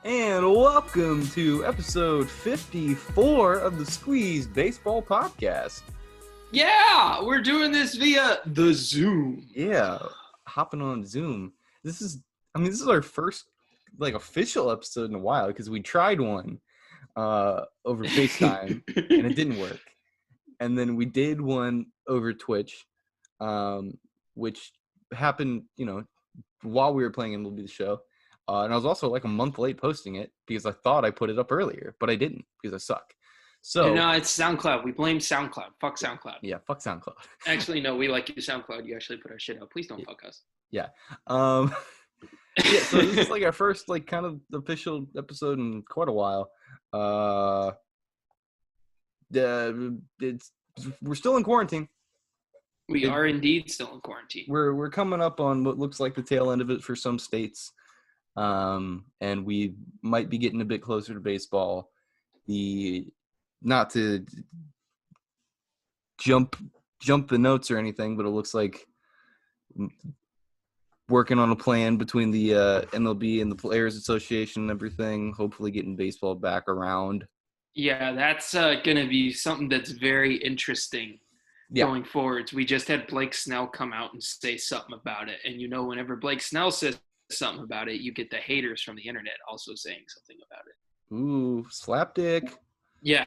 And welcome to episode 54 of the Squeeze Baseball Podcast. Yeah, we're doing this via the Zoom. Yeah, hopping on Zoom. This is our first official episode in a while because we tried one over FaceTime and it didn't work. And then we did one over Twitch, which happened, while we were playing MLB The Show. And I was also like a month late posting it because I thought I put it up earlier, but I didn't because I suck. So no, it's SoundCloud. We blame SoundCloud. Fuck SoundCloud. Yeah, fuck SoundCloud. Actually, no, we like you, SoundCloud. You actually put our shit up. Please don't fuck us. Yeah. So this is like our first kind of official episode in quite a while. We're still in quarantine. We are indeed still in quarantine. We're coming up on what looks like the tail end of it for some states. And we might be getting a bit closer to baseball. Not to jump the notes or anything, but it looks like working on a plan between the MLB and the Players Association and everything, hopefully getting baseball back around. Yeah, that's going to be something that's very interesting going forwards. We just had Blake Snell come out and say something about it. And, whenever Blake Snell says something about it, you get the haters from the internet also saying something about it. Ooh, slapdick. Yeah,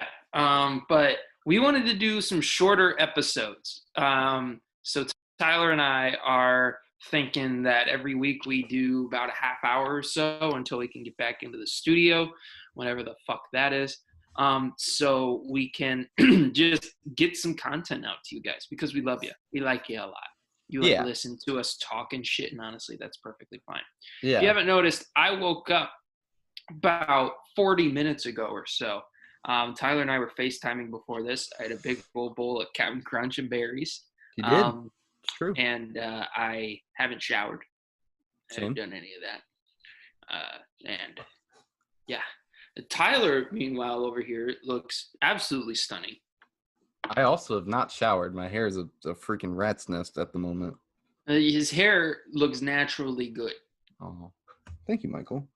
but we wanted to do some shorter episodes. So Tyler and I are thinking that every week we do about a half hour or so until we can get back into the studio, whenever the fuck that is. So we can just get some content out to you guys because we love you. We like you a lot. You listen to us talking shit, and honestly, that's perfectly fine. Yeah. If you haven't noticed, I woke up about 40 minutes ago or so. Tyler and I were FaceTiming before this. I had a big bowl of Captain Crunch and berries. You did. It's true. And I haven't showered. Same. I haven't done any of that. And yeah. Tyler, meanwhile, over here looks absolutely stunning. I also have not showered. My hair is a freaking rat's nest at the moment. His hair looks naturally good. Oh, thank you, Michael.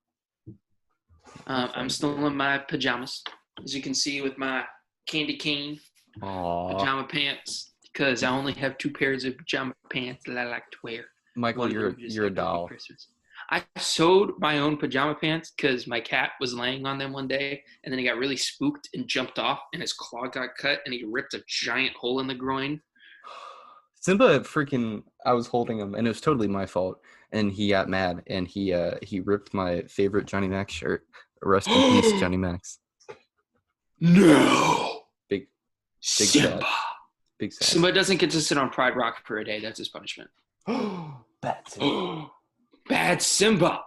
I'm still in my pajamas, as you can see, with my candy cane pajama pants, because I only have 2 pairs of pajama pants that I like to wear. Michael, you're a doll. Christmas. I sewed my own pajama pants because my cat was laying on them one day, and then he got really spooked and jumped off, and his claw got cut, and he ripped a giant hole in the groin. Simba I was holding him, and it was totally my fault, and he got mad, and he ripped my favorite Johnny Max shirt. Rest in peace, Johnny Max. No! Big Simba! sad. Big sad. Simba doesn't get to sit on Pride Rock for a day. That's his punishment. Bad Simba. Bad Simba.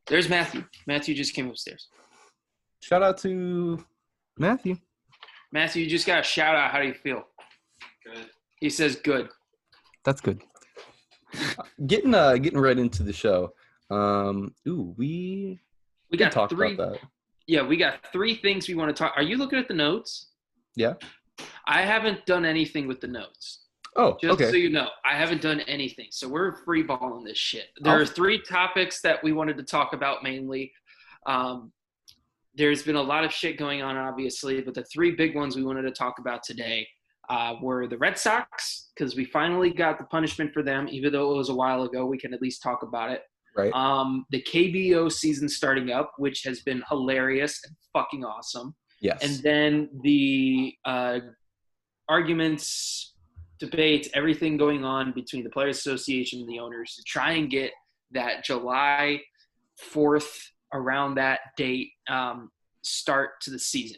There's Matthew. Matthew just came upstairs. Shout out to Matthew. Matthew, you just got a shout out. How do you feel? Good. He says good. That's good. Getting right into the show. We got talk about that. Yeah, we got 3 things we want to talk. Are you looking at the notes? Yeah. I haven't done anything with the notes. Oh, Just okay. so you know, I haven't done anything. So we're free balling this shit. There are 3 topics that we wanted to talk about mainly. There's been a lot of shit going on, obviously, but the 3 big ones we wanted to talk about today were the Red Sox, because we finally got the punishment for them. Even though it was a while ago, we can at least talk about it. Right. The KBO season starting up, which has been hilarious and fucking awesome. Yes. And then the arguments, debates, everything going on between the Players Association and the owners to try and get that July 4th, around that date, start to the season.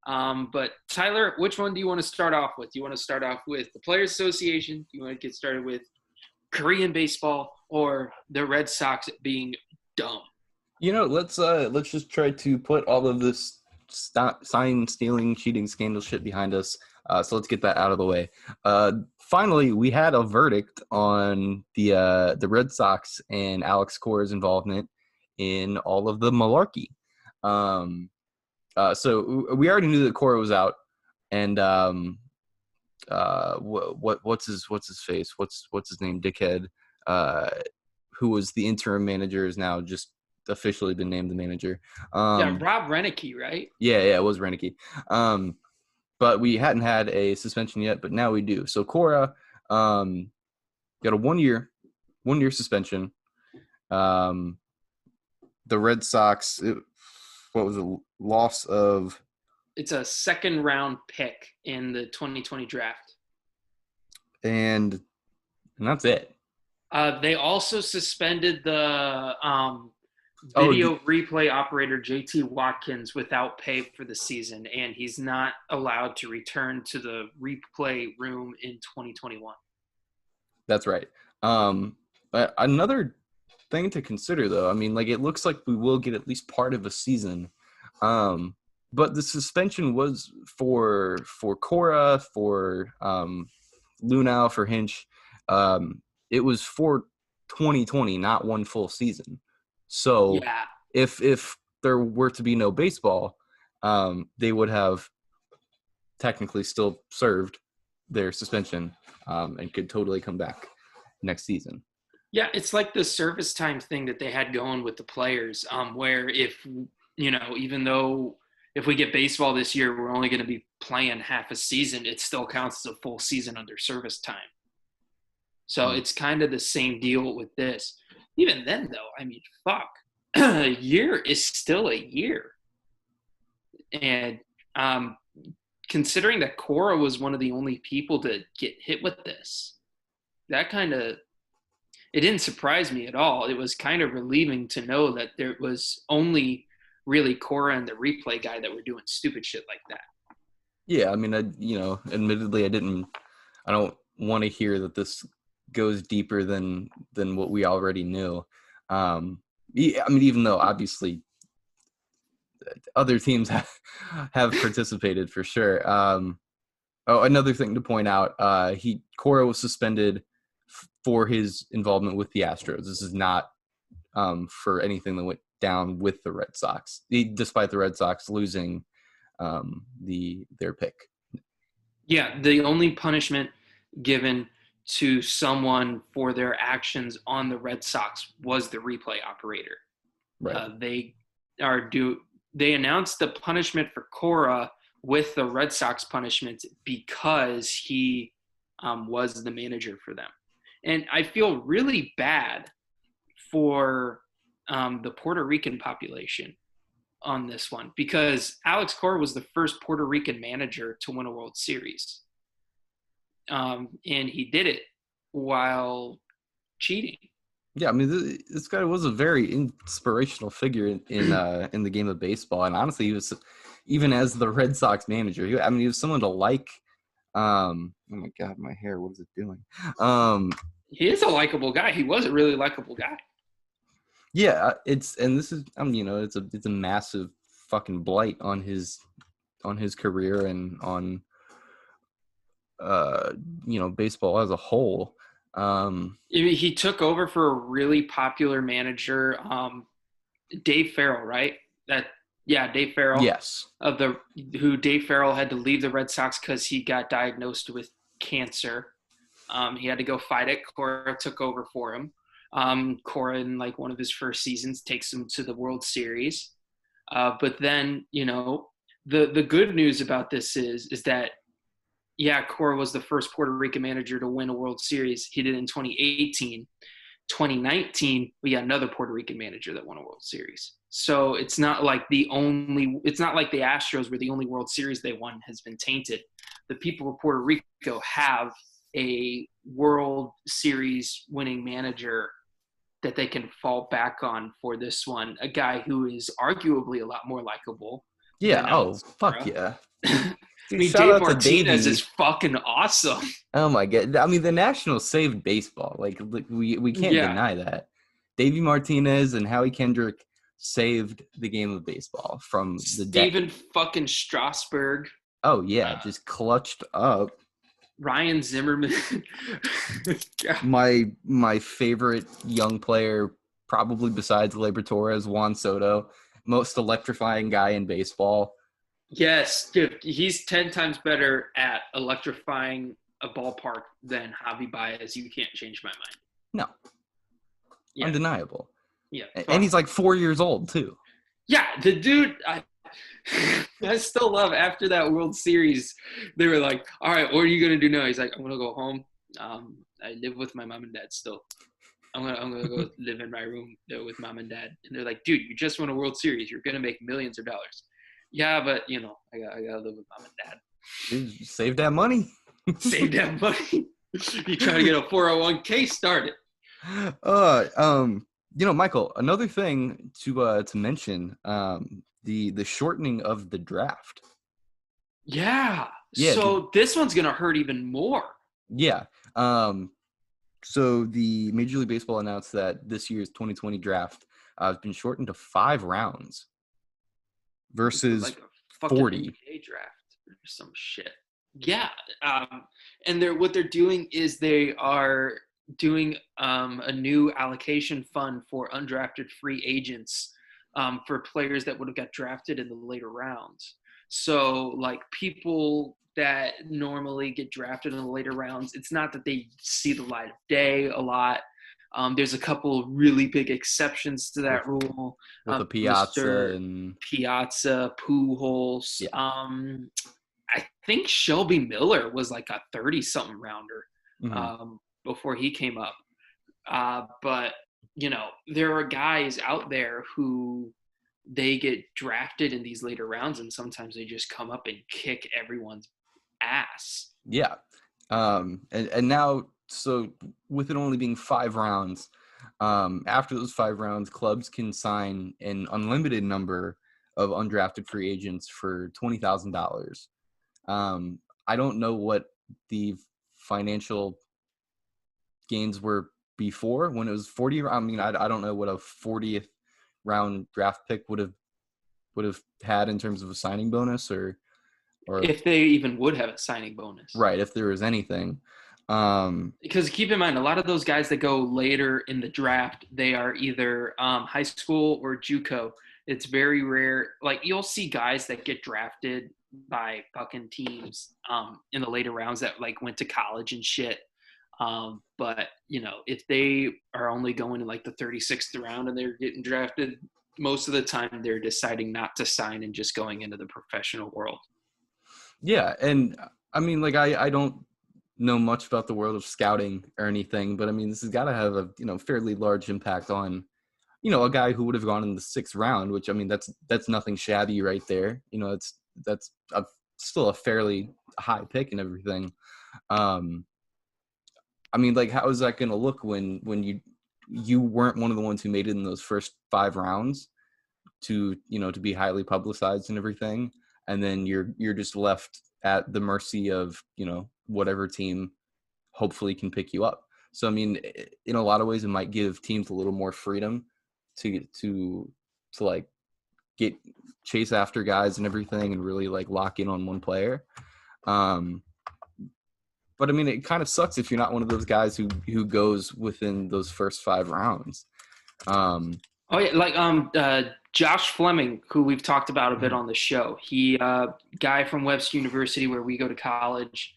But Tyler, which one do you want to start off with? Do you want to start off with the Players Association? Do you want to get started with Korean baseball or the Red Sox being dumb? Let's just try to put all of this sign stealing, cheating, scandal shit behind us. So let's get that out of the way. Finally, we had a verdict on the Red Sox and Alex Cora's involvement in all of the malarkey. So we already knew that Cora was out, and what's his face? What's his name? Dickhead, who was the interim manager, is now just officially been named the manager. Yeah, Rob Renicky, right? Yeah, it was Renicky. But we hadn't had a suspension yet, but now we do. So Cora got a 1 year suspension. The Red Sox, what was it? Loss of. It's a second round pick in the 2020 draft. And that's it. They also suspended the video replay operator JT Watkins without pay for the season, and he's not allowed to return to the replay room in 2021. That's right. Another thing to consider, though, I mean, like, it looks like we will get at least part of a season. But the suspension was for Cora, for Lunau, for Hinch. It was for 2020, not one full season. So yeah. if there were to be no baseball, they would have technically still served their suspension and could totally come back next season. Yeah, it's like the service time thing that they had going with the players, where if, even though if we get baseball this year, we're only going to be playing half a season, it still counts as a full season under service time. So it's kind of the same deal with this. Even then, though, I mean, fuck. A year is still a year. And considering that Cora was one of the only people to get hit with this, that kind of – it didn't surprise me at all. It was kind of relieving to know that there was only really Cora and the replay guy that were doing stupid shit like that. Yeah, I mean, admittedly, I don't want to hear that this goes deeper than what we already knew. I mean, even though obviously other teams have participated for sure. Another thing to point out, Cora was suspended for his involvement with the Astros. This is not for anything that went down with the Red Sox, despite the Red Sox losing their pick. Yeah, the only punishment given to someone for their actions on the Red Sox was the replay operator. Right. They announced the punishment for Cora with the Red Sox punishment because he was the manager for them. And I feel really bad for the Puerto Rican population on this one because Alex Cora was the first Puerto Rican manager to win a World Series. And he did it while cheating. Yeah, I mean, this guy was a very inspirational figure in the game of baseball. And honestly, he was, even as the Red Sox manager, he was someone to like. Oh my God, my hair, what is it doing? He is a likable guy. He was a really likable guy. Yeah, it's a massive fucking blight on his career and on baseball as a whole. He took over for a really popular manager, Dave Farrell, right? Dave Farrell. Yes. Dave Farrell had to leave the Red Sox because he got diagnosed with cancer. He had to go fight it. Cora took over for him. Cora, in like one of his first seasons, takes him to the World Series. But then, the good news about this is that, yeah, Cora was the first Puerto Rican manager to win a World Series. He did in 2018. 2019, we got another Puerto Rican manager that won a World Series. So it's not like the Astros were the only World Series they won has been tainted. The people of Puerto Rico have a World Series winning manager that they can fall back on for this one. A guy who is arguably a lot more likable. Yeah. Oh, fuck yeah. I mean, Dave Martinez is fucking awesome. Oh my God! I mean, the Nationals saved baseball. Like we can't deny that. Davey Martinez and Howie Kendrick saved the game of baseball from the Steven fucking Strasburg. Oh yeah, just clutched up. Ryan Zimmerman. my favorite young player, probably besides Gleyber Torres, Juan Soto, most electrifying guy in baseball. Yes, dude, he's 10 times better at electrifying a ballpark than Javi Baez. You can't change my mind. No. Yeah. Undeniable. Yeah, And he's fuck. like 4 years old too. Yeah, the dude. I still love after that World Series. They were like, "All right, what are you gonna do now?" He's like, "I'm gonna go home. I live with my mom and dad still. I'm gonna go live in my room with mom and dad." And they're like, "Dude, you just won a World Series. You're gonna make millions of dollars." Yeah, but I gotta live with mom and dad. Dude, save that money. Save that money. You try to get a 401k started. uh Michael, another thing to mention, the shortening of the draft. Yeah. Yeah, So this one's gonna hurt even more. yeah. So the Major League Baseball announced that this year's 2020 draft has been shortened to 5 rounds versus Like a fucking 40. NBA draft or some shit. Yeah. And what they're doing is they are doing a new allocation fund for undrafted free agents for players that would have got drafted in the later rounds. So like people that normally get drafted in the later rounds, it's not that they see the light of day a lot. There's a couple really big exceptions to that rule. With a Piazza Mr. and Piazza, Pujols. yeah. I think Shelby Miller was like a 30-something rounder Mm-hmm. before he came up. But, there are guys out there who they get drafted in these later rounds, and sometimes they just come up and kick everyone's ass. Yeah. And now, so with it only being 5 rounds, after those 5 rounds, clubs can sign an unlimited number of undrafted free agents for $20,000. I don't know what the financial gains were before when it was 40. I mean, I don't know what a 40th round draft pick would have had in terms of a signing bonus or If they even would have a signing bonus. right, if there was anything. Because keep in mind, a lot of those guys that go later in the draft, they are either high school or JUCO. It's very rare. Like you'll see guys that get drafted by fucking teams in the later rounds that like went to college and shit. But if they are only going in like the 36th round and they're getting drafted, most of the time they're deciding not to sign and just going into the professional world. Yeah, and I mean, like I don't know much about the world of scouting or anything, but I mean, this has got to have a fairly large impact on a guy who would have gone in the 6th round, which I mean that's nothing shabby right there. That's still a fairly high pick and everything. I mean, like, how is that going to look when you weren't one of the ones who made it in those first 5 rounds to be highly publicized and everything, and then you're just left at the mercy of whatever team hopefully can pick you up. So I mean, in a lot of ways, it might give teams a little more freedom to like chase after guys and everything, and really like lock in on one player. But I mean, it kind of sucks if you're not one of those guys who goes within those first 5 rounds. Oh yeah, like Josh Fleming, who we've talked about a bit on the show. He guy from Webster University, where we go to college.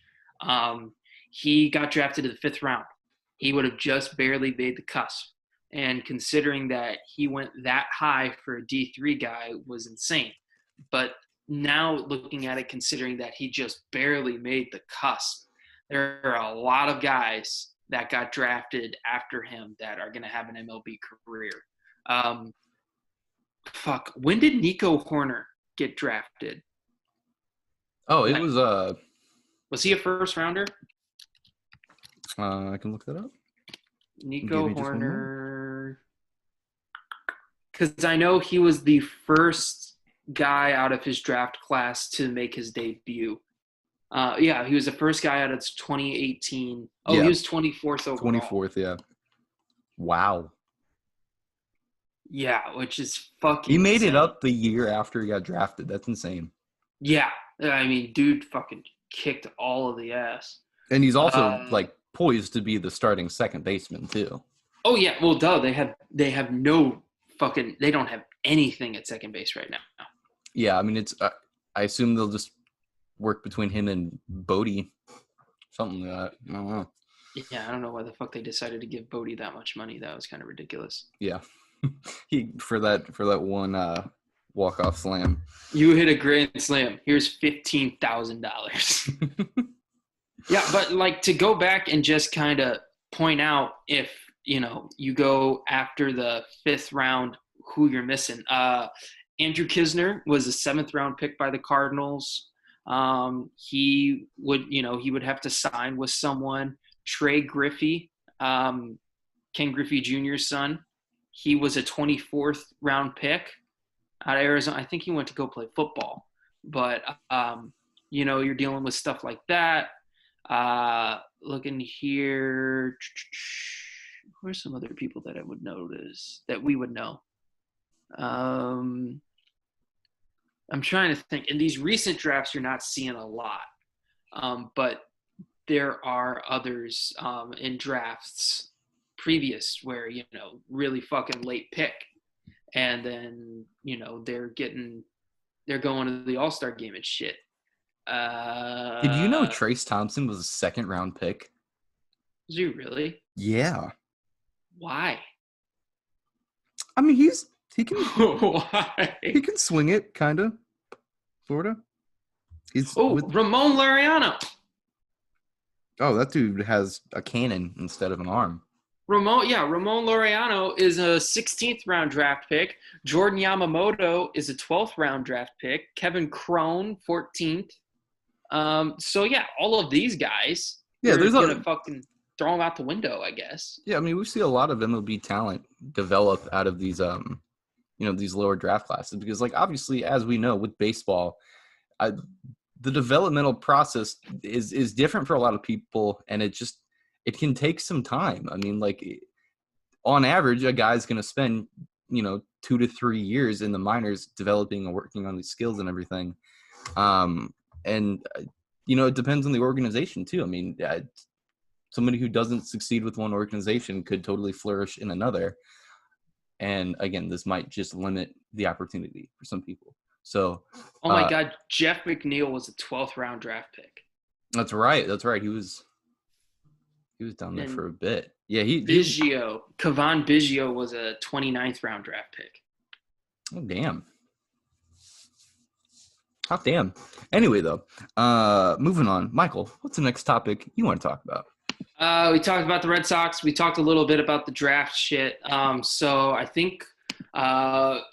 He got drafted to the 5th round. He would have just barely made the cusp. And considering that he went that high for a D3 guy was insane. But now looking at it, considering that he just barely made the cusp, there are a lot of guys that got drafted after him that are going to have an MLB career. When did Nico Horner get drafted? Oh, it was he a first rounder? I can look that up. Nico Horner. Because I know he was the first guy out of his draft class to make his debut. Yeah, he was the first guy out of 2018. Oh, yeah. He was 24th overall. 24th, yeah. Wow. Yeah, which is fucking He made insane. it up the year after he got drafted. That's insane. Yeah. I mean, dude fucking kicked all of the ass. And he's also like poised to be the starting second baseman too. Oh yeah, well duh, they have no fucking, they don't have anything at second base right now. Yeah, I mean it's I assume they'll just work between him and Bodie, something like that. I don't know. Yeah, I don't know why the fuck they decided to give Bodie that much money. That was kind of ridiculous. Yeah. He for that one walk-off slam. You hit a grand slam. Here's $15,000. Yeah, but like to go back and just kind of point out if you go after the 5th round, who you're missing. Andrew Kisner was a 7th round pick by the Cardinals. He would have to sign with someone. Trey Griffey, Ken Griffey Jr.'s son, he was a 24th round pick out of Arizona. I think he went to go play football, but you're dealing with stuff like that. Looking here, where's some other people that I would notice that we would know? I'm trying to think. In these recent drafts, you're not seeing a lot, but there are others in drafts previous where really fucking late pick, and then they're going to the All-Star game and shit. Did you know Trace Thompson was a 2nd round pick? Was he really? Yeah. Why? I mean, he can Why? he can swing it, kind of, Florida. Ramon Laureano. Oh, that dude has a cannon instead of an arm. Ramon Laureano is a 16th round draft pick. Jordan Yamamoto is a 12th round draft pick. Kevin Crone, 14th. So yeah, all of these guys. Yeah, there's gonna fucking throw them out the window, I guess. Yeah, I mean, we see a lot of MLB talent develop out of these these lower draft classes because, like, obviously, as we know with baseball, the developmental process is different for a lot of people, and it can take some time. I mean, like, on average, a guy's going to spend 2 to 3 years in the minors developing and working on these skills and everything. And it depends on the organization too. I mean, somebody who doesn't succeed with one organization could totally flourish in another. And again, this might just limit the opportunity for some people. So, oh my God, Jeff McNeil was a 12th round draft pick. That's right. He was down there for a bit. Yeah, Kevon Biggio was a 29th round draft pick. Oh, damn. Hot damn. Anyway, though, moving on. Michael, what's the next topic you want to talk about? We talked about the Red Sox. We talked a little bit about the draft shit. So I think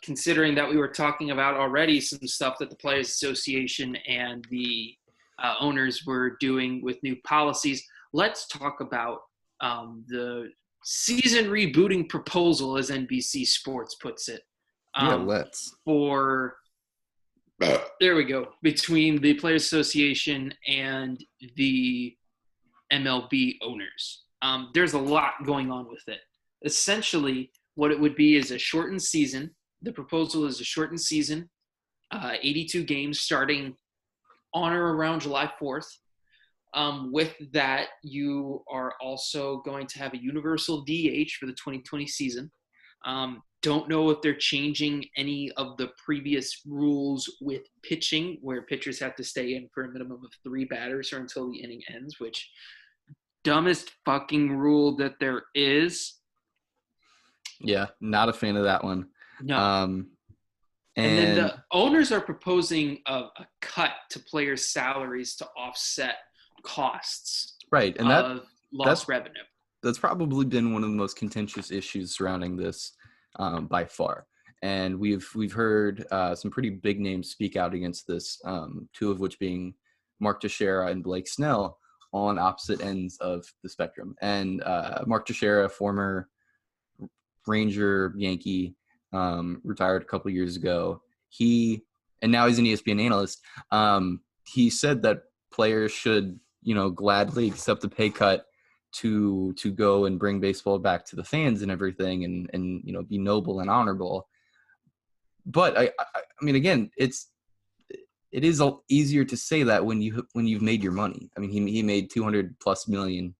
considering that we were talking about already some stuff that the Players Association and the owners were doing with new policies, let's talk about the season rebooting proposal, as NBC Sports puts it. Let's. There we go. Between the Players Association and the MLB owners. There's a lot going on with it. Essentially, what it would be is a shortened season. The proposal is a shortened season, 82 games starting on or around July 4th. With that, you are also going to have a universal DH for the 2020 season. Don't know if they're changing any of the previous rules with pitching, where pitchers have to stay in for a minimum of 3 batters or until the inning ends, which dumbest fucking rule that there is. Yeah, not a fan of that one. No. And then the owners are proposing a cut to players' salaries to offset costs. Right, and of lost revenue. That's probably been one of the most contentious issues surrounding this by far. And we've heard some pretty big names speak out against this, 2 of which being Mark Teixeira and Blake Snell on opposite ends of the spectrum. And Mark Teixeira, former Ranger, Yankee, retired a couple of years ago. And now he's an ESPN analyst. He said that players should, gladly accept the pay cut to go and bring baseball back to the fans and everything, and be noble and honorable. But I mean, again, it is easier to say that when you've made your money. I mean, he made $200+ million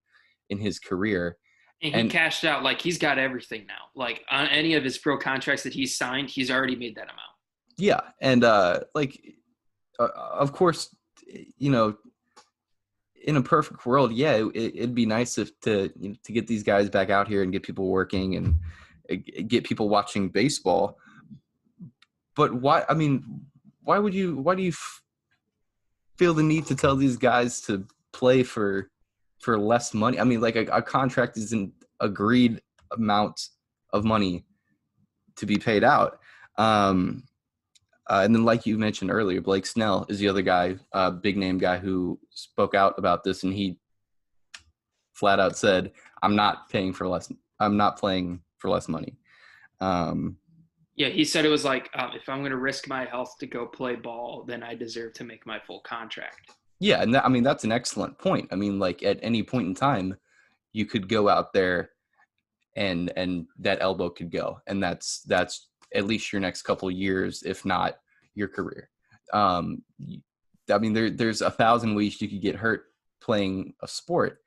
in his career. And he cashed out, like, he's got everything now. Like, on any of his pro contracts that he's signed, he's already made that amount. Yeah. And, of course, in a perfect world, yeah, it'd be nice to get these guys back out here and get people working and get people watching baseball. But why? I mean, why do you feel the need to tell these guys to play for less money? I mean, like a contract is an agreed amount of money to be paid out. And then, like you mentioned earlier, Blake Snell is the other guy, big name guy who spoke out about this, and he flat out said, I'm not playing for less money. Yeah, he said it was like, if I'm going to risk my health to go play ball, then I deserve to make my full contract. Yeah, and I mean, that's an excellent point. I mean, like at any point in time, you could go out there and that elbow could go, and that's at least your next couple of years, if not your career. I mean, there's 1,000 ways you could get hurt playing a sport.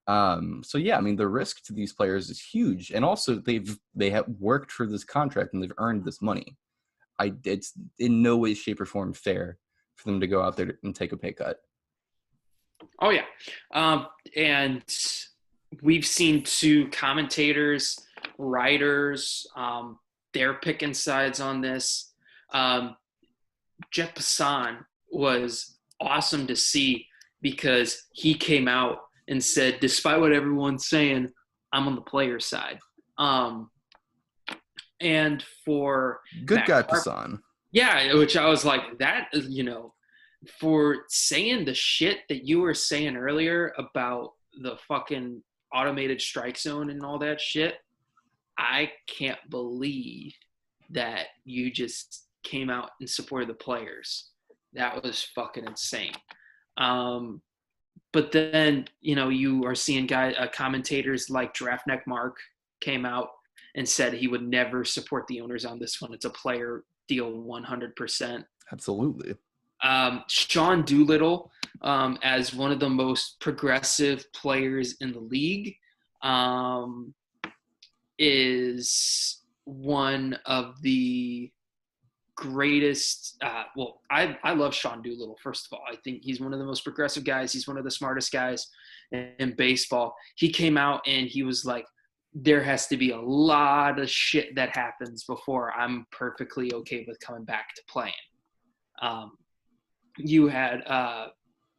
So yeah, I mean, the risk to these players is huge, and also they have worked for this contract and they've earned this money. It's in no way, shape, or form fair for them to go out there and take a pay cut. Oh yeah, and we've seen two commentators, writers, they're picking sides on this. Jeff Passan was awesome to see because he came out and said, despite what everyone's saying, I'm on the player's side. And for good guy Passan. Yeah, which I was like, that, for saying the shit that you were saying earlier about the fucking automated strike zone and all that shit, I can't believe that you just came out and supported the players. That was fucking insane. But then, you are seeing commentators like Draftneck Mark came out and said he would never support the owners on this one. It's a player deal 100%. Absolutely. Sean Doolittle, as one of the most progressive players in the league, is one of the greatest. I love Sean Doolittle, first of all. I think he's one of the most progressive guys. He's one of the smartest guys in baseball. He came out and he was like, there has to be a lot of shit that happens before I'm perfectly okay with coming back to playing. You had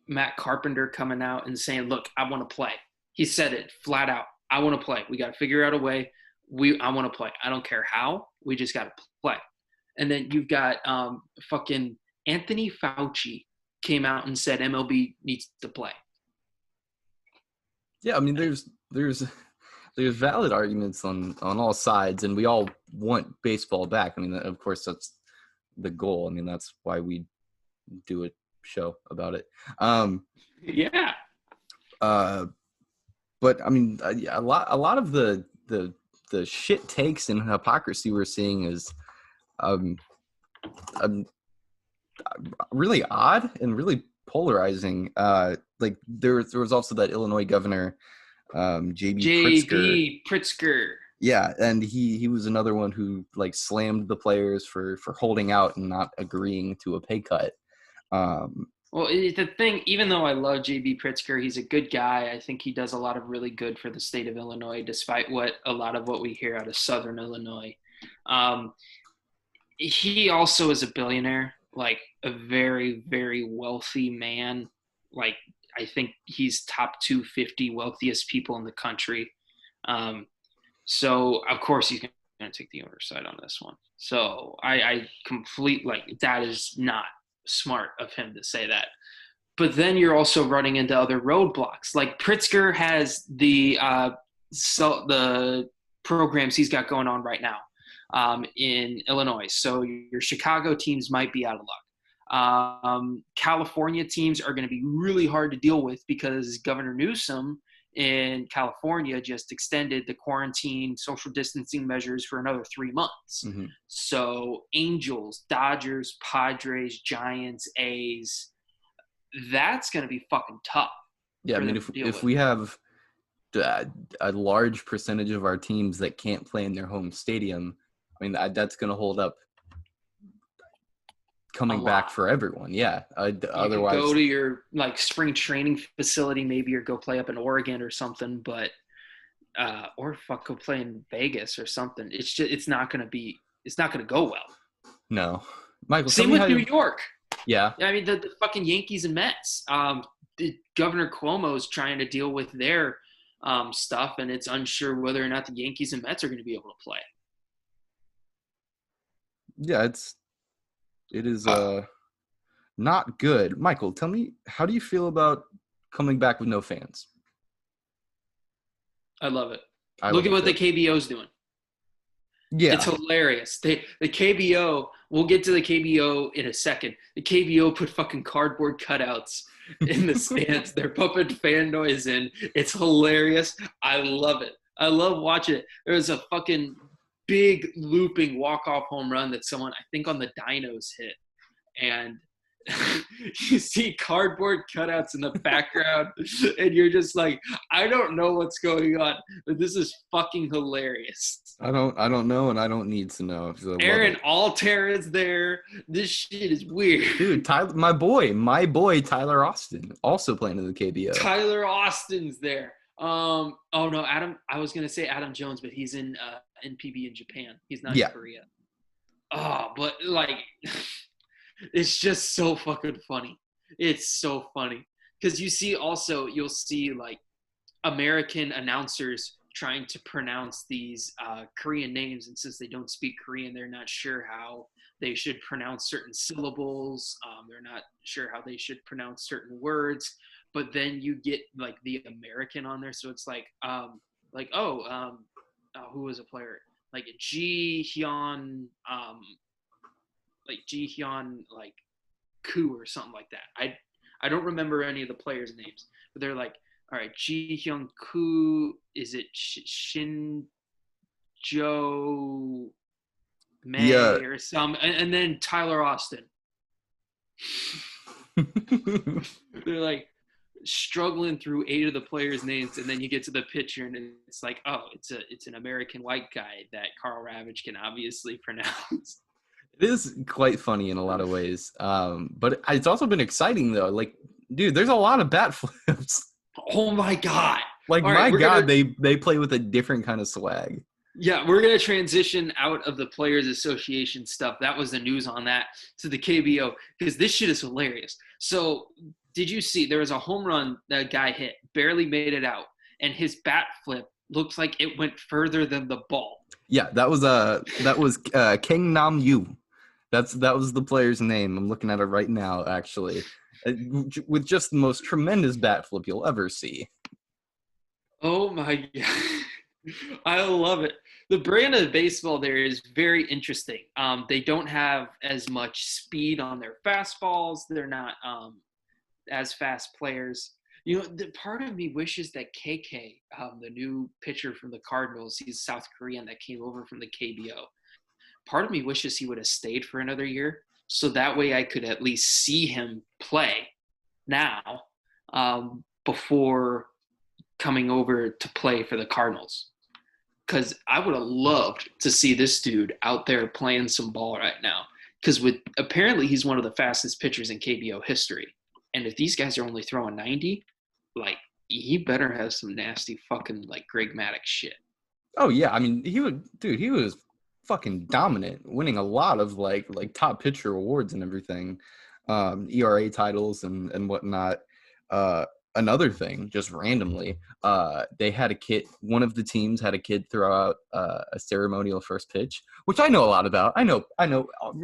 Matt Carpenter coming out and saying, look, I want to play. He said it flat out. I want to play. We got to figure out a way. I want to play. I don't care how. We just got to play. And then you've got fucking Anthony Fauci came out and said MLB needs to play. Yeah, I mean, there's valid arguments on all sides, and we all want baseball back. I mean, of course, that's the goal. I mean, that's why we do a show about it. Yeah. But I mean, a lot of the shit takes and hypocrisy we're seeing is really odd and really polarizing. Like there was also that Illinois governor, JB Pritzker. Yeah, and he was another one who like slammed the players for holding out and not agreeing to a pay cut. Well, the thing, even though I love JB Pritzker, he's a good guy. I think he does a lot of really good for the state of Illinois, despite a lot of what we hear out of Southern Illinois. He also is a billionaire, like a very, very wealthy man. Like, I think he's top 250 wealthiest people in the country. So, of course, he's going to take the owner's side on this one. So, I completely, like, that is not smart of him to say that. But then you're also running into other roadblocks. Like, Pritzker has the programs he's got going on right now in Illinois. So your Chicago teams might be out of luck. California teams are going to be really hard to deal with because Governor Newsom in California just extended the quarantine social distancing measures for another 3 months. Mm-hmm. So Angels, Dodgers, Padres, Giants, A's, that's going to be fucking tough. Yeah, I mean, if we have a large percentage of our teams that can't play in their home stadium, I mean, that's going to hold up coming back for everyone. Yeah. Otherwise, go to your like spring training facility, maybe, or go play up in Oregon or something. But or fuck go play in Vegas or something. It's not gonna go well. No. Michael, tell Same me with how New you... York. Yeah. I mean, the fucking Yankees and Mets. Governor Cuomo is trying to deal with their stuff, and it's unsure whether or not the Yankees and Mets are going to be able to play. Yeah, it is not good. Michael, tell me, how do you feel about coming back with no fans? I love it. I Look love at it what the too. KBO is doing. Yeah. It's hilarious. The KBO, we'll get to the KBO in a second. The KBO put fucking cardboard cutouts in the stands. They're pumping fan noise in. It's hilarious. I love it. I love watching it. There was a fucking big looping walk-off home run that someone, I think on the Dinos, hit. And you see cardboard cutouts in the background, and you're just like, I don't know what's going on, but this is fucking hilarious. I don't know, and I don't need to know. Aaron Altair is there. This shit is weird. Dude, Tyler, my boy Tyler Austin, also playing in the KBO. Tyler Austin's there. Oh no, Adam. I was gonna say Adam Jones, but he's in NPB in Japan. He's not in Korea. Oh, but like, it's just so fucking funny. It's so funny because you'll see like American announcers trying to pronounce these Korean names, and since they don't speak Korean, they're not sure how they should pronounce certain syllables. They're not sure how they should pronounce certain words. But then you get like the American on there, so it's like who was a player like Ji Hyun, like Koo or something like that. I don't remember any of the players' names, but they're like, all right, Ji Hyun Koo, is it Shin Jo May or some, and then Tyler Austin. They're like struggling through 8 of the players' names, and then you get to the pitcher, and it's like, oh, it's an American white guy that Carl Ravage can obviously pronounce. It is quite funny in a lot of ways, but it's also been exciting though. Like, dude, there's a lot of bat flips. Oh my god! Like, all my god, they play with a different kind of swag. Yeah, we're going to transition out of the Players Association stuff. That was the news on that to the KBO because this shit is hilarious. So did you see there was a home run that guy hit, barely made it out, and his bat flip looks like it went further than the ball. Yeah, that was Kang Nam Yu. That was the player's name. I'm looking at it right now, actually, with just the most tremendous bat flip you'll ever see. Oh my god. I love it. The brand of baseball there is very interesting. They don't have as much speed on their fastballs. They're not as fast players. You know, the part of me wishes that KK, the new pitcher from the Cardinals, he's South Korean that came over from the KBO. Part of me wishes he would have stayed for another year, so that way I could at least see him play now before coming over to play for the Cardinals. Because I would have loved to see this dude out there playing some ball right now. Because apparently he's one of the fastest pitchers in KBO history. And if these guys are only throwing 90, like, he better have some nasty fucking, like, Greg Maddux shit. Oh, yeah. I mean, he was fucking dominant, winning a lot of, like top pitcher awards and everything. ERA titles and whatnot. Another thing, just randomly, they had a kid. One of the teams had a kid throw out a ceremonial first pitch, which I know a lot about. I know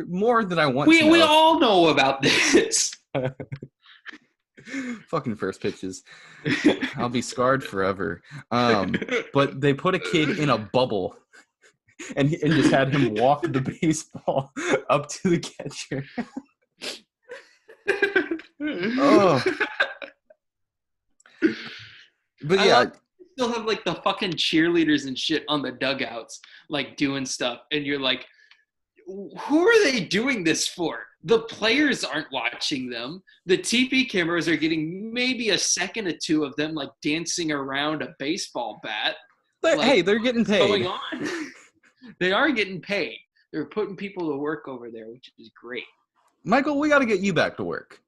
more than I want to know. We all know about this. Fucking first pitches. I'll be scarred forever. But they put a kid in a bubble and just had him walk the baseball up to the catcher. Oh. But yeah, still have like the fucking cheerleaders and shit on the dugouts, like doing stuff, and you're like, who are they doing this for? The players aren't watching them. The TV cameras are getting maybe a second or two of them like dancing around a baseball bat. But, hey, they're getting paid. What's going on? They are getting paid. They're putting people to work over there, which is great. Michael, we got to get you back to work.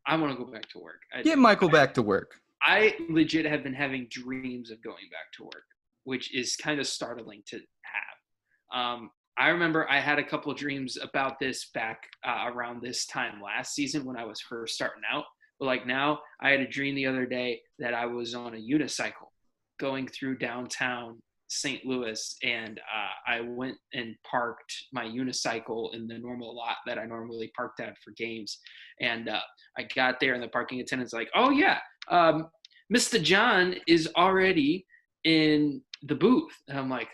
I want to go back to work. Get Michael back to work. I legit have been having dreams of going back to work. which is kind of startling to have. I remember I had a couple of dreams about this back around this time last season when I was first starting out. But like now, I had a dream the other day that I was on a unicycle going through downtown St. Louis, and I went and parked my unicycle in the normal lot that I normally parked at for games. And I got there, and the parking attendant's like, "Oh yeah, Mr. John is already in the booth." And I'm like,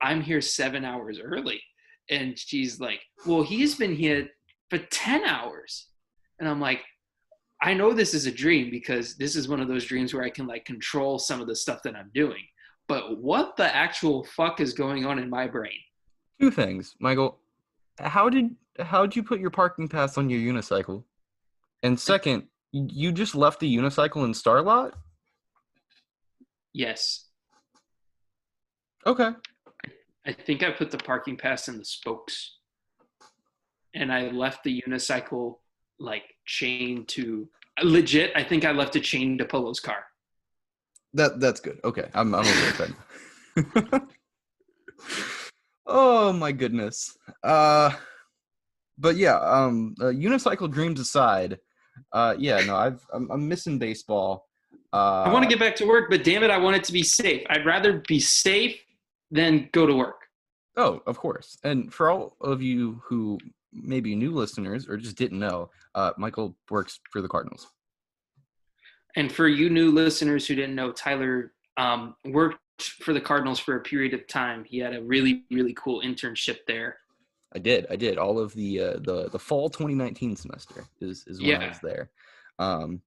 "I'm here 7 hours early." And she's like, "Well, he's been here for 10 hours." And I'm like, I know this is a dream because this is one of those dreams where I can like control some of the stuff that I'm doing. But what the actual fuck is going on in my brain? Two things, Michael. How did you put your parking pass on your unicycle? And second, you just left the unicycle in Starlot? Yes. Okay. I think I put the parking pass in the spokes. And I left the unicycle like chained to legit. I think I left it chained to Polo's car. That's good. Okay. I'm okay with that. Oh my goodness. But yeah, unicycle dreams aside, yeah, no, I'm missing baseball. I want to get back to work, but damn it, I want it to be safe. I'd rather be safe than go to work. Oh, of course. And for all of you who may be new listeners or just didn't know, Michael works for the Cardinals. And for you new listeners who didn't know, Tyler worked for the Cardinals for a period of time. He had a really, really cool internship there. I did. All of the fall 2019 semester is when I was there. And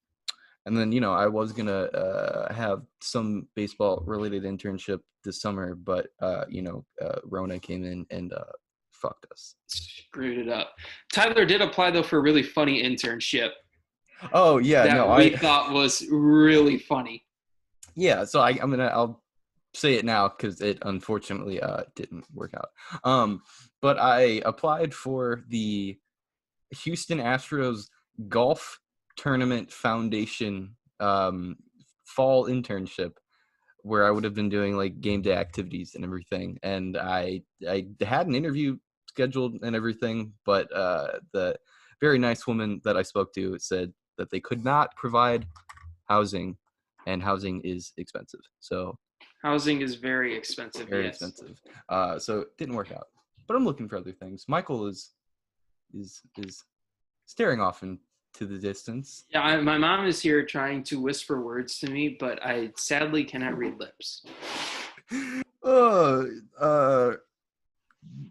then, I was going to have some baseball-related internship this summer, but, Rona came in and fucked us. Screwed it up. Tyler did apply, though, for a really funny internship. Oh, yeah. I thought was really funny. Yeah, so I'll say it now because it unfortunately didn't work out. But I applied for the Houston Astros Golf Tournament Foundation fall internship, where I would have been doing like game day activities and everything. And I had an interview scheduled and everything, but the very nice woman that I spoke to said that they could not provide housing, and housing is expensive. So housing is very expensive. Very expensive. So it didn't work out. But I'm looking for other things. Michael is staring off into the distance. Yeah, my mom is here trying to whisper words to me, but I sadly cannot read lips.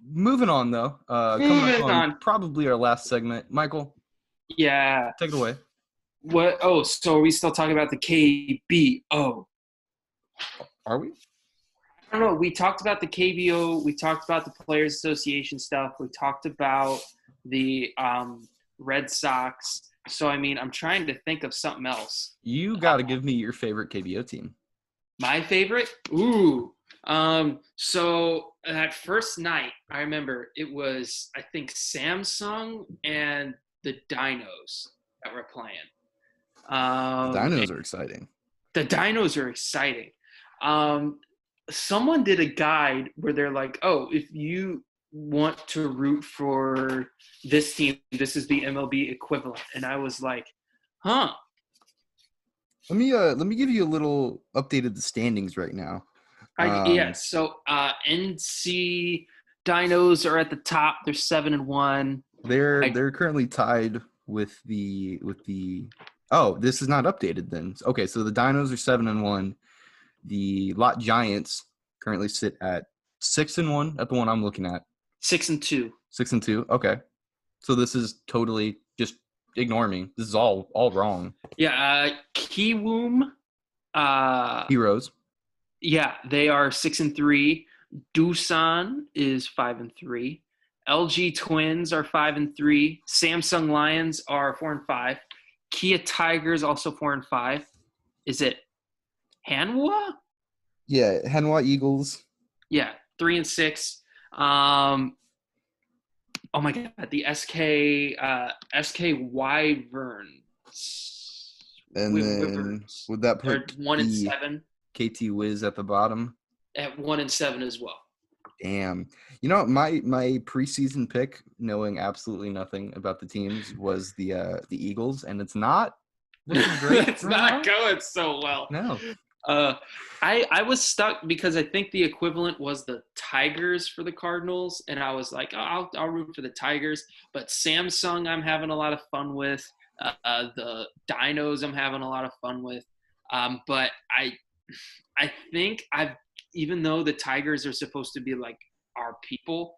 Moving on though. Coming on probably our last segment. Michael. Yeah. Take it away. What? Oh, so are we still talking about the KBO? Are we? I don't know. We talked about the KBO. We talked about the Players Association stuff. We talked about the Red Sox. So, I mean, I'm trying to think of something else. You got to give me your favorite KBO team. My favorite? Ooh. So that first night, I remember it was, I think, Samsung and the Dinos that were playing. The Dinos are exciting. The Dinos are exciting. Someone did a guide where they're like, oh, if you want to root for this team, this is the MLB equivalent. And I was like, huh. Let me give you a little update of the standings right now. So NC Dinos are at the top. They're 7-1. They're currently tied with the oh, this is not updated then. Okay, so the Dinos are 7-1. The Lot Giants currently sit at 6-1 at the one I'm looking at. 6-2. 6-2. Okay. So this is totally just ignore me. This is all wrong. Yeah, Kiwoom Heroes. Yeah, they are 6-3. Doosan is 5-3. LG Twins are 5-3. Samsung Lions are 4-5. Kia Tigers also 4-5. Is it Hanwha? Yeah, Hanwha Eagles. Yeah, 3-6. Oh my God, the SK Wyverns. And then would that put 1-7? KT Wiz at the bottom? at 1-7 as well. Damn. You know, my preseason pick, knowing absolutely nothing about the teams, was the Eagles, and it's not looking great. It's not going so well. No. I was stuck because I think the equivalent was the Tigers for the Cardinals, and I was like, oh, I'll root for the Tigers. But Samsung, I'm having a lot of fun with. The Dinos, I'm having a lot of fun with. But I think even though the Tigers are supposed to be like our people,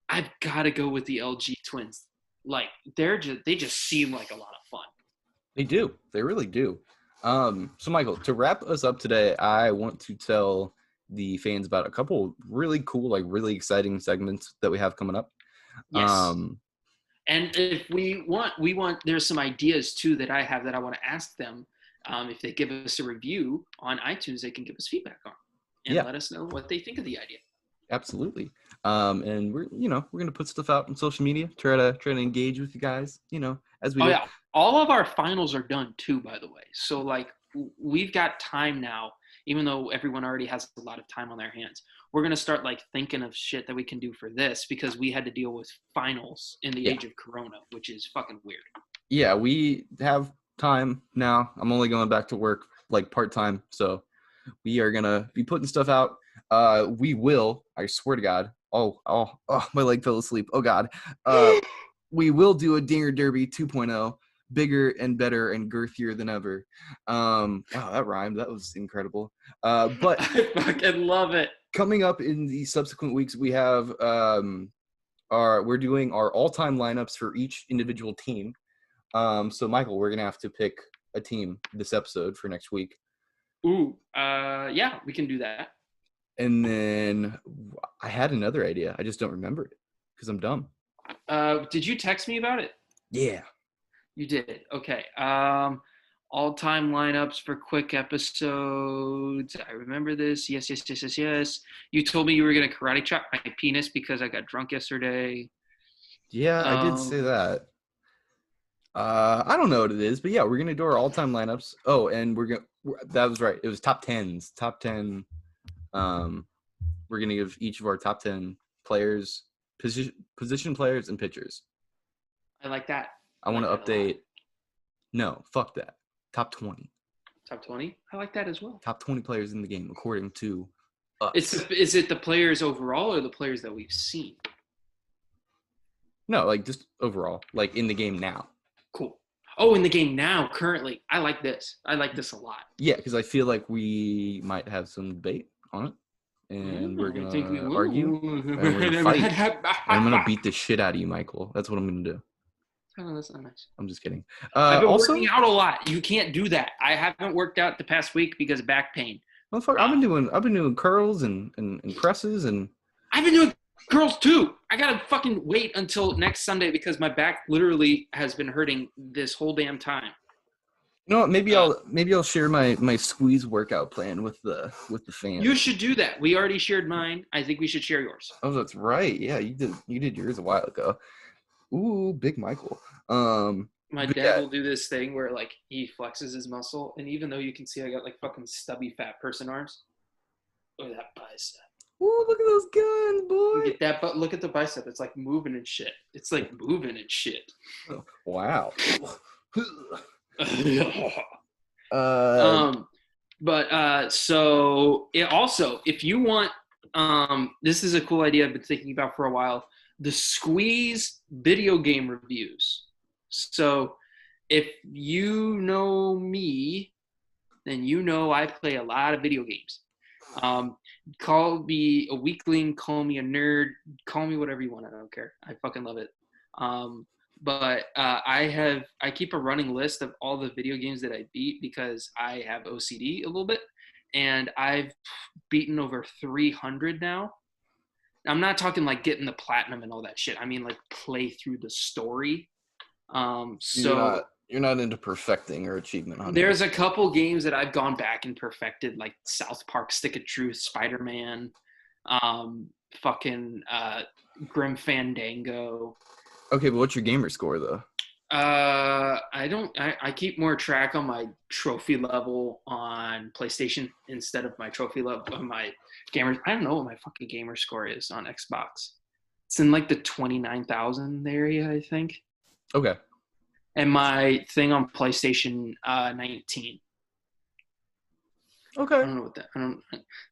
I've got to go with the LG Twins. Like they just seem like a lot of fun. They do. They really do. So Michael, to wrap us up today, I want to tell the fans about a couple really cool, like really exciting segments that we have coming up. Yes. And if we want, there's some ideas too that I have that I want to ask them. If they give us a review on iTunes, they can give us feedback on and let us know what they think of the idea. Absolutely. And we're going to put stuff out on social media, try to engage with you guys, as we do. Yeah. All of our finals are done too, by the way. So like we've got time now, even though everyone already has a lot of time on their hands. We're going to start like thinking of shit that we can do for this because we had to deal with finals in the age of Corona, which is fucking weird. Yeah, we have time now. I'm only going back to work like part-time. So we are going to be putting stuff out. We will, I swear to God. Oh, my leg fell asleep. Oh God. We will do a Dinger Derby 2.0, bigger and better and girthier than ever. Wow, that rhymed. That was incredible. But I fucking love it. Coming up in the subsequent weeks, we have we're doing our all-time lineups for each individual team. So Michael, we're gonna have to pick a team this episode for next week. Ooh, yeah, we can do that. And then I had another idea. I just don't remember it because I'm dumb. Did you text me about it? Yeah. You did. Okay. All-time lineups for quick episodes. I remember this. Yes. You told me you were going to karate chop my penis because I got drunk yesterday. Yeah, I did say that. I don't know what it is, but yeah, we're going to do our all-time lineups. Oh, and that was right. It was top 10s. Top 10. We're going to give each of our top 10 players, position players, and pitchers. I like that. I want to update. No, fuck that. Top 20. Top 20? I like that as well. Top 20 players in the game, according to us. Is it the players overall or the players that we've seen? No, like just overall, like in the game now. Cool. Oh, in the game now, currently. I like this. I like this a lot. Yeah, because I feel like we might have some debate on it. And we're going to argue. And we're going to fight. I'm going to beat the shit out of you, Michael. That's what I'm going to do. Oh, that's not nice. I'm just kidding. I've been working out a lot. You can't do that. I haven't worked out the past week because of back pain. Motherfucker, I've been doing curls and presses and I've been doing curls too. I gotta fucking wait until next Sunday because my back literally has been hurting this whole damn time. You know what? Maybe I'll share my squeeze workout plan with the fans. You should do that. We already shared mine. I think we should share yours. Oh, that's right. Yeah, you did yours a while ago. Ooh, big Michael. My dad will do this thing where like he flexes his muscle, and even though you can see I got like fucking stubby fat person arms, look at that bicep. Ooh, look at those guns, boy. Get that, but look at the bicep. It's like moving and shit. It's like moving and shit. Oh, wow. So it also, if you want, this is a cool idea I've been thinking about for a while. The Squeeze video game reviews. So if you know me, then you know I play a lot of video games. Call me a weakling, call me a nerd, call me whatever you want. I don't care. I fucking love it. But I keep a running list of all the video games that I beat because I have OCD a little bit, and I've beaten over 300 now. I'm not talking like getting the platinum and all that shit. I mean like play through the story. So you're not into perfecting or achievement hunting. There's a couple games that I've gone back and perfected, like South Park, Stick of Truth, Spider-Man, Grim Fandango. Okay, but what's your gamer score though? I keep more track on my trophy level on PlayStation instead of my trophy level on my gamer. I don't know what my fucking gamer score is on Xbox. It's in like the 29,000 area, I think. Okay. And my thing on PlayStation 19. Okay. I don't know what that. I don't.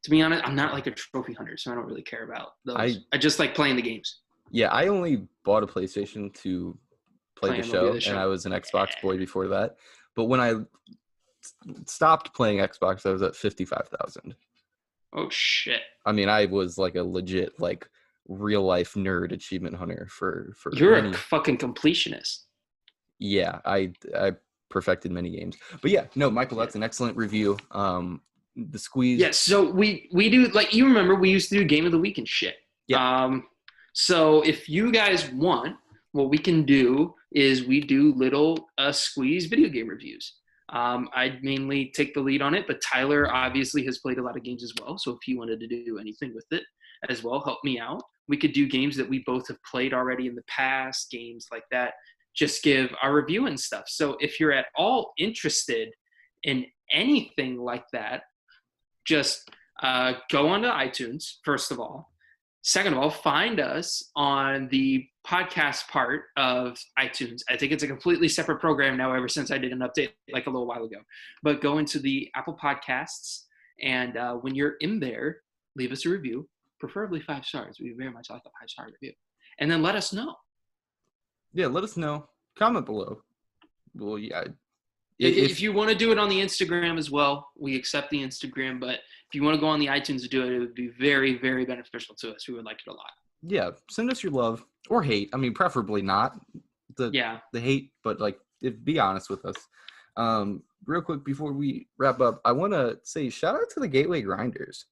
To be honest, I'm not like a trophy hunter, so I don't really care about those. I just like playing the games. Yeah, I only bought a PlayStation to play the show, and I was an Xbox boy before that. But when I stopped playing Xbox, I was at 55,000. Oh shit! I mean, I was like a legit, like, real life nerd achievement hunter for. You're a fucking completionist. Yeah, I perfected many games, but yeah, no, Michael, that's an excellent review. The squeeze. Yeah, so we do, like, you remember we used to do game of the week and shit. Yeah. So if you guys want, what we can do is we do little squeeze video game reviews. I mainly take the lead on it, but Tyler obviously has played a lot of games as well. So if he wanted to do anything with it as well, help me out. We could do games that we both have played already in the past, games like that. Just give our review and stuff. So if you're at all interested in anything like that, just go onto iTunes, first of all. Second of all, find us on the podcast part of iTunes. I think it's a completely separate program now ever since I did an update like a little while ago. But go into the Apple Podcasts, and when you're in there, leave us a review, preferably 5 stars. We very much like a 5-star review. And then let us know. Yeah, let us know. Comment below. Well, yeah. If you want to do it on the Instagram as well, we accept the Instagram. But if you want to go on the iTunes to do it, it would be very, very beneficial to us. We would like it a lot. Yeah, send us your love or hate. I mean, preferably not the hate, but like, be honest with us. Real quick before we wrap up, I want to say shout out to the Gateway Grinders.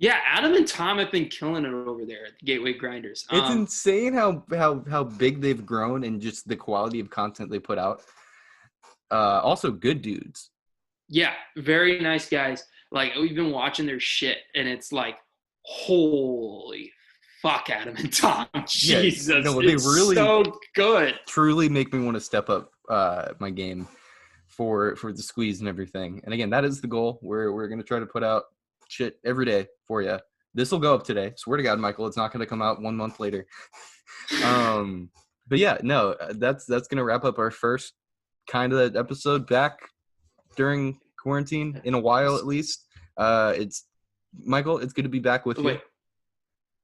Yeah, Adam and Tom have been killing it over there at the Gateway Grinders. It's insane how big they've grown and just the quality of content they put out. Also good dudes. Yeah, very nice guys. Like, we've been watching their shit, and it's like, holy fuck, Adam and Tom. Jesus, yeah, no, they really so good. Truly make me want to step up my game for the squeeze and everything. And again, that is the goal. We're gonna try to put out shit every day for you. This will go up today. Swear to God, Michael, it's not gonna come out 1 month later. But yeah, no, that's gonna wrap up our first kind of episode back during quarantine in a while, at least. It's Michael, it's good to be back with you. Wait,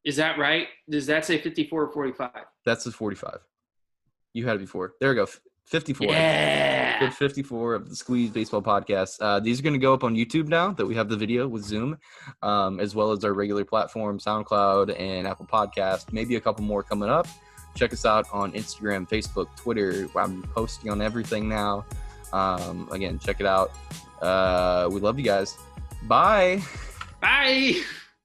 is that right? Does that say 54 or 45? That says 45. You had it before. There we go. 54. Yeah. Good 54 of the Squeeze Baseball Podcast. These are going to go up on YouTube now that we have the video with Zoom, as well as our regular platform, SoundCloud and Apple Podcast. Maybe a couple more coming up. Check us out on Instagram, Facebook, Twitter. I'm posting on everything now. Again, check it out. We love you guys. Bye. Bye.